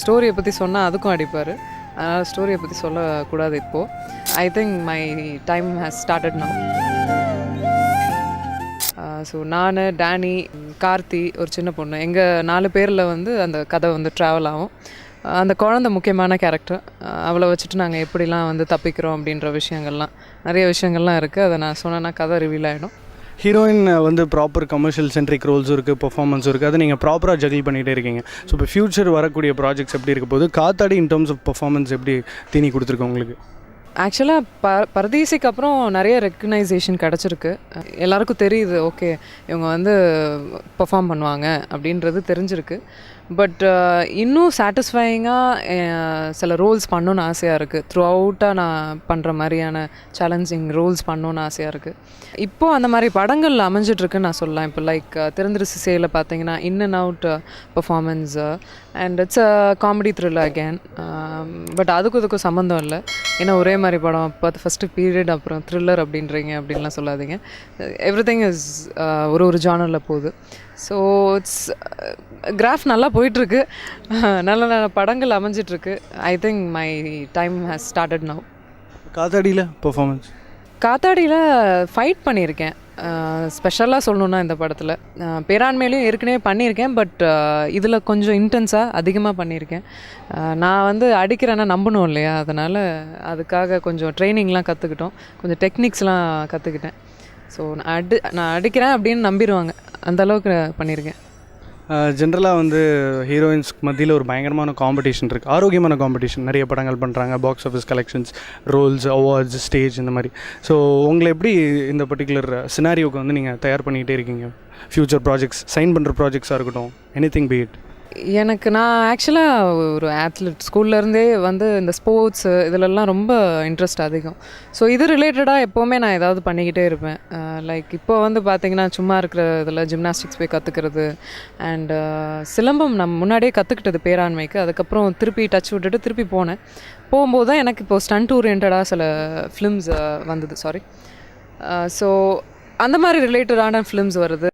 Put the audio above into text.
ஸ்டோரியை பற்றி சொன்னால் அதுக்கும் அடிப்பார். அதனால் ஸ்டோரியை பற்றி சொல்லக்கூடாது இப்போது. ஐ think my time has started now. So நான், டேனி, கார்த்தி, ஒரு சின்ன பொண்ணு, எங்கள் 4 பேரில் வந்து அந்த கதை வந்து ட்ராவல் ஆகும். அந்த குழந்தை முக்கியமான கேரக்டர். அவளை வச்சுட்டு நாங்கள் எப்படிலாம் வந்து தப்பிக்கிறோம் அப்படின்ற விஷயங்கள்லாம் நிறைய விஷயங்கள்லாம் இருக்குது. அதை நான் சொன்னேன்னா கதை ரிவீல் ஆகிடும். ஹீரோயின் வந்து ப்ராப்பர் கமர்ஷியல் சென்ட்ரிக் ரோல்ஸும் இருக்குது, பெர்ஃபார்மன்ஸும் இருக்குது. அதை நீங்கள் ப்ராப்பராக ஜகிள் பண்ணிகிட்டே இருக்கீங்க. ஸோ இப்போ ஃப்யூச்சர் வரக்கூடிய ப்ராஜெக்ட்ஸ் எப்படி இருக்க போது? காத்தாடி இன் டர்ம்ஸ் ஆஃப் பெர்ஃபார்மன்ஸ் எப்படி தீனி கொடுத்துருக்கு உங்களுக்கு? ஆக்சுவலாக பரதேசிக்கு அப்புறம் நிறைய ரெக்கக்னைசேஷன் கிடச்சிருக்கு. எல்லாருக்கும் தெரியுது, ஓகே இவங்க வந்து பெர்ஃபார்ம் பண்ணுவாங்க அப்படின்றது தெரிஞ்சிருக்கு. பட் இன்னும் சாட்டிஸ்ஃபையிங்காக சில ரோல்ஸ் பண்ணணுன்னு ஆசையாக இருக்குது. த்ரூ அவுட்டாக நான் பண்ணுற மாதிரியான சேலஞ்சிங் ரோல்ஸ் பண்ணணுன்னு ஆசையாக இருக்குது. இப்போது அந்த மாதிரி படங்கள் அமைஞ்சிட்ருக்குன்னு நான் சொல்லலாம். இப்போ லைக் திறந்திரு சிசையில் பார்த்தீங்கன்னா in and out performance and it's a comedy thriller again. But அதுக்கும் இதுக்கும் சம்மந்தம் இல்லை. ஏன்னா ஒரே மாதிரி படம் பார்த்து ஃபஸ்ட்டு பீரியட் அப்புறம் த்ரில்லர் அப்படின்றீங்க அப்படின்லாம் சொல்லாதீங்க. எவ்ரிதிங் இஸ் ஒரு ஜானரில் போகுது. ஸோ இட்ஸ் கிராஃப் நல்லா போயிட்டுருக்கு. நல்ல நல்ல படங்கள் அமைஞ்சிட்ருக்கு. I think my time has started now. காத்தாடியில் பெர்ஃபார்மன்ஸ்? காத்தாடியில் ஃபைட் பண்ணியிருக்கேன். ஸ்பெஷலாக சொல்லணுன்னா இந்த படத்தில் பேராண்மையிலையும் ஏற்கனவே பண்ணியிருக்கேன். பட் இதில் கொஞ்சம் இன்டென்ஸாக அதிகமாக பண்ணியிருக்கேன். நான் வந்து அடிக்கிறேன்னா நம்பணும் இல்லையா, அதனால் அதுக்காக கொஞ்சம் ட்ரைனிங்லாம் கற்றுக்கிட்டோம், கொஞ்சம் டெக்னிக்ஸ்லாம் கற்றுக்கிட்டேன். ஸோ நான் அடிக்கிறேன் அப்படின்னு நம்பிடுவாங்க, அந்தளவுக்கு பண்ணியிருக்கேன். ஜென்ரலாக வந்து ஹீரோயின்ஸ்க்கு மத்தியில் ஒரு பயங்கரமான காம்படிஷன் இருக்குது, ஆரோக்கியமான காம்படிஷன். நிறைய படங்கள் பண்ணுறாங்க, box office collections, roles, awards, stage, இந்த மாதிரி. ஸோ உங்களை எப்படி இந்த பர்டிகுலர் சினாரியோக்கு வந்து நீங்கள் தயார் பண்ணிக்கிட்டே இருக்கீங்க? ஃப்யூச்சர் ப்ராஜெக்ட்ஸ், சைன் பண்ணுற ப்ராஜெக்ட்ஸாக இருக்கட்டும், எனிதிங் பி இட். நான் ஆக்சுவலாக ஒரு ஆத்லெட். ஸ்கூல்லேருந்தே வந்து இந்த ஸ்போர்ட்ஸு இதிலெல்லாம் ரொம்ப இன்ட்ரெஸ்ட் அதிகம். ஸோ இது ரிலேட்டடாக எப்போவுமே நான் ஏதாவது பண்ணிக்கிட்டே இருப்பேன். லைக் இப்போ வந்து பார்த்திங்கன்னா சும்மா இருக்கிற இதில் ஜிம்னாஸ்டிக்ஸ் போய் கற்றுக்கிறது அண்டு சிலம்பம் நம்ம முன்னாடியே கற்றுக்கிட்டது பேராண்மைக்கு. அதுக்கப்புறம் திருப்பி டச் விட்டுட்டு திருப்பி போகும்போது தான் எனக்கு இப்போது ஸ்டண்ட் ஓரியன்டாக சில ஃபிலிம்ஸ் வந்தது. ஸோ அந்த மாதிரி ரிலேட்டடான ஃபிலிம்ஸ் வருது.